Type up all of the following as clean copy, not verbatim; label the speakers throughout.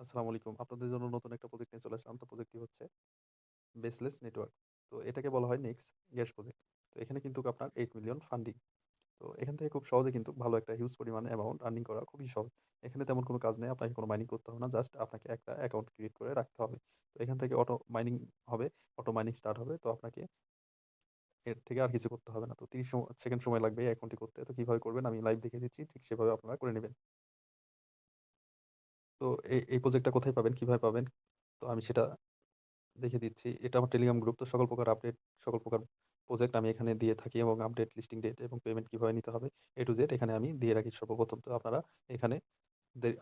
Speaker 1: আসসালামু আলাইকুম। আপনাদের জন্য নতুন একটা প্রজেক্ট নিয়ে চলে আসলাম। তো প্রজেক্টটি হচ্ছে বেসলেস নেটওয়ার্ক। তো এটাকে বলা হয় নেক্সট গ্যাস প্রজেক্ট। তো এখানে কিন্তু আপনার 8 মিলিয়ন ফান্ডিং। তো এখান থেকে খুব সহজে কিন্তু ভালো একটা হিউজ পরিমাণ অ্যামাউন্ট আর্নিং করা খুবই সহজ। এখানে তেমন কোনো কাজ নেই। আপনাকে কোনো মাইনিং করতে হবে না। জাস্ট আপনাকে একটা অ্যাকাউন্ট ক্রিয়েট করে রাখতে হবে। তো এখান থেকে অটো মাইনিং হবে, অটো মাইনিং স্টার্ট হবে। তো আপনাকে এর থেকে আর কিছু করতে হবে না। তো 30 সেকেন্ড সময় লাগবে এই অ্যাকাউন্টটি করতে। তো কিভাবে করবেন আমি লাইভ দেখিয়ে দিচ্ছি। ঠিক সেভাবে আপনারা করে নেবেন। তো এই প্রজেক্টটা কোথায় পাবেন, কিভাবে পাবেন? তো আমি সেটা দেখে দিচ্ছি। এটা আমার টেলিগ্রাম গ্রুপ। তো সকল প্রকার আপডেট, সকল প্রকার প্রজেক্ট আমি এখানে দিয়ে থাকি এবং আপডেট, লিস্টিং ডেট এবং পেমেন্ট কিভাবে নিতে হবে A to Z এখানে আমি দিয়ে রাখি সর্বপ্রথম। তো আপনারা এখানে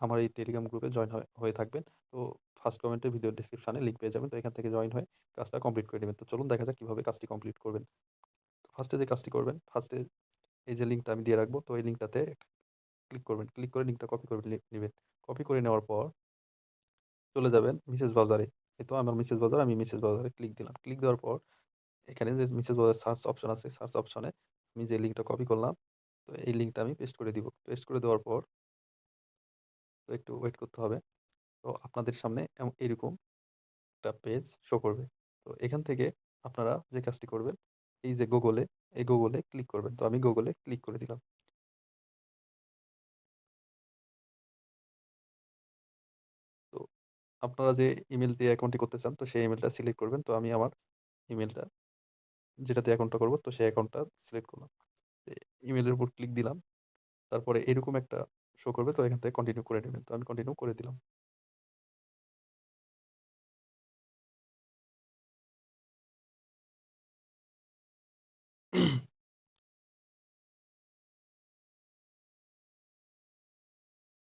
Speaker 1: আমার এই টেলিগ্রাম গ্রুপে জয়েন হয়ে থাকবেন। তো ফার্স্ট কমেন্টে ভিডিও ডেসক্রিপশনে লিংক পেয়ে যাবেন। তো এখান থেকে জয়েন হয়ে কাজটা কমপ্লিট করে নেবেন। তো চলুন দেখা যাক কিভাবে কাজটি কমপ্লিট করবেন। তো ফার্স্টে যে কাজটি করবেন, ফার্স্টে এই যে লিংকটা আমি দিয়ে রাখবো। তো এই লিংকটাতে ক্লিক করবেন। ক্লিক করে লিংকটা কপি করে নিবেন। কপি করে নেওয়ার পর চলে যাবেন মিসেস ব্রাউজারে। এই তো আমার মিসেস ব্রাউজার, আমি মিসেস ব্রাউজারে ক্লিক দিলাম। ক্লিক দেওয়ার পর এখানে যে মিসেস ব্রাউজার সার্চ অপশন আছে, সার্চ অপশনে আমি যে লিঙ্কটা কপি করলাম, তো এই লিঙ্কটা আমি পেস্ট করে দিব। পেস্ট করে দেওয়ার পর তো একটু ওয়েট করতে হবে। তো আপনাদের সামনে এরকম একটা পেজ শো করবে। তো এখান থেকে আপনারা যে কাজটি করবেন, এই যে গুগলে, এই গুগলে ক্লিক করবেন। তো আমি গুগলে ক্লিক করে দিলাম। তো আপনারা যে ইমেল দিয়ে অ্যাকাউন্টটি করতে চান, তো সেই ইমেলটা সিলেক্ট করবেন। তো আমি আমার ইমেলটা যেটাতে অ্যাকাউন্টটা করব, তো সেই অ্যাকাউন্টটা সিলেক্ট করলাম। ইমেলের উপর ক্লিক দিলাম। তারপরে এরকম একটা শো করবে। তো এখান থেকে কন্টিনিউ করে নেবেন। তো আমি কন্টিনিউ করে দিলাম।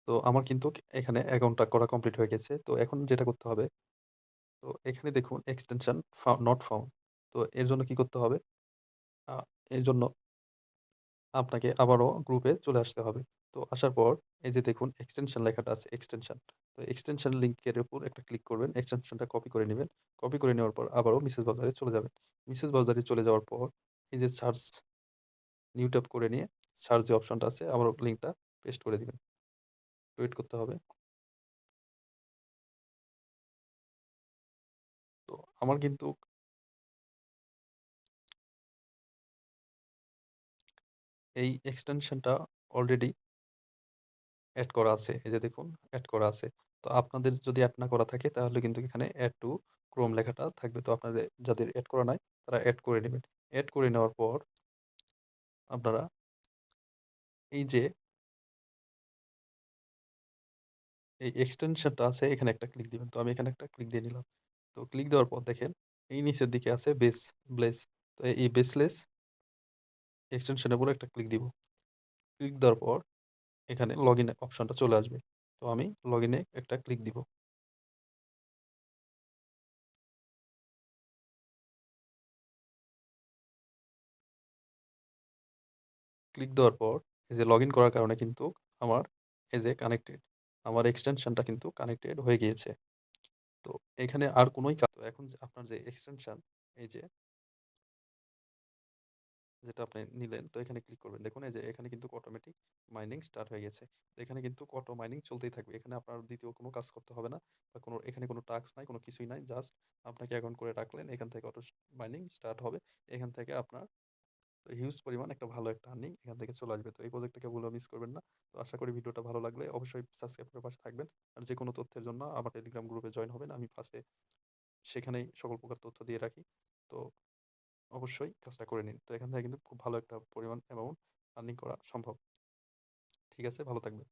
Speaker 1: তো আমার কিন্তু এখানে অ্যাকাউন্টটা করা কমপ্লিট হয়ে গেছে। তো এখন যেটা করতে হবে, তো এখানে দেখুন এক্সটেনশন নট ফাউন্ড। তো এর জন্য কি করতে হবে? আ এর জন্য আপনাকে আবারও গ্রুপে চলে আসতে হবে। তো আসার পর এই যে দেখুন এক্সটেনশন লেখাটা আছে, এক্সটেনশন। তো এক্সটেনশন লিংকের উপর একটা ক্লিক করবেন। এক্সটেনশনটা কপি করে নিবেন। কপি করে নেওয়ার পর আবারও মিসেস ব্রাউজারে চলে যাবেন। মিসেস ব্রাউজারে চলে যাওয়ার পর এই যে সার্চ, নিউ ট্যাব করে নিয়ে সার্চ যে অপশনটা আছে আবারও লিংকটা পেস্ট করে দিবেন। ওয়েট করতে হবে। তো আমার কিন্তু এই এক্সটেনশনটা অলরেডি এড করা আছে। এই যে দেখুন এড করা আছে। তো আপনাদের যদি এড না করা থাকে তাহলে কিন্তু এখানে এড টু ক্রোম লেখাটা থাকবে। তো আপনাদের যাদের এড করা নাই তারা এড করে নেবেন। এড করে নেওয়ার পর আপনারা এই যে এই এক্সটেনশনটা আছে এখানে একটা ক্লিক দিবেন। তো আমি এখানে একটা ক্লিক দিয়ে নিলাম। তো ক্লিক দেওয়ার পর দেখেন এই নিচের দিকে আছে ব্লেস। তো এই বেসলেস এক্সটেনশনের উপরে একটা ক্লিক দিব। ক্লিক দেওয়ার পর এখানে লগইন অপশনটা চলে আসবে। তো আমি লগইনে একটা ক্লিক দিব। ক্লিক দেওয়ার পর এই যে লগইন করার কারণে কিন্তু আমার এই যে কানেক্টেড, আমার এক্সটেনশনটা কিন্তু কানেক্টেড হয়ে গিয়েছে। তো এখানে আর কোনোই কাজ, তো এখন যে আপনার যে এক্সটেনশন, এই যে যেটা আপনি নিলেন, তো এখানে ক্লিক করবেন। দেখুন এই যে এখানে কিন্তু অটোমেটিক মাইনিং স্টার্ট হয়ে গেছে। তো এখানে কিন্তু অটো মাইনিং চলতেই থাকবে। এখানে আপনার দ্বিতীয় কোনো কাজ করতে হবে না বা কোনো এখানে কোনো টাস্ক নাই, কোনো কিছুই নাই। জাস্ট আপনাকে অ্যাকাউন্ট করে রাখলেন। এখান থেকে অটো মাইনিং স্টার্ট হবে। এখান থেকে আপনার হিউজ পরিমাণ একটা ভালো একটা আর্নিং এখান থেকে চলে আসবে। তো এই প্রজেক্টটাকে ভুলেও মিস করবেন না। তো আশা করি ভিডিওটা ভালো লাগলে অবশ্যই সাবস্ক্রাইব করে পাশে থাকবেন। আর যে কোনো তথ্যের জন্য আমার টেলিগ্রাম গ্রুপে জয়েন হবেন। আমি ফার্স্টে সেখানেই সকল প্রকার তথ্য দিয়ে রাখি। তো অবশ্যই কাজটা করে নিন। তো এখান থেকে কিন্তু খুব ভালো একটা পরিমাণ অ্যামাউন্ট আর্নিং করা সম্ভব। ঠিক আছে, ভালো থাকবেন।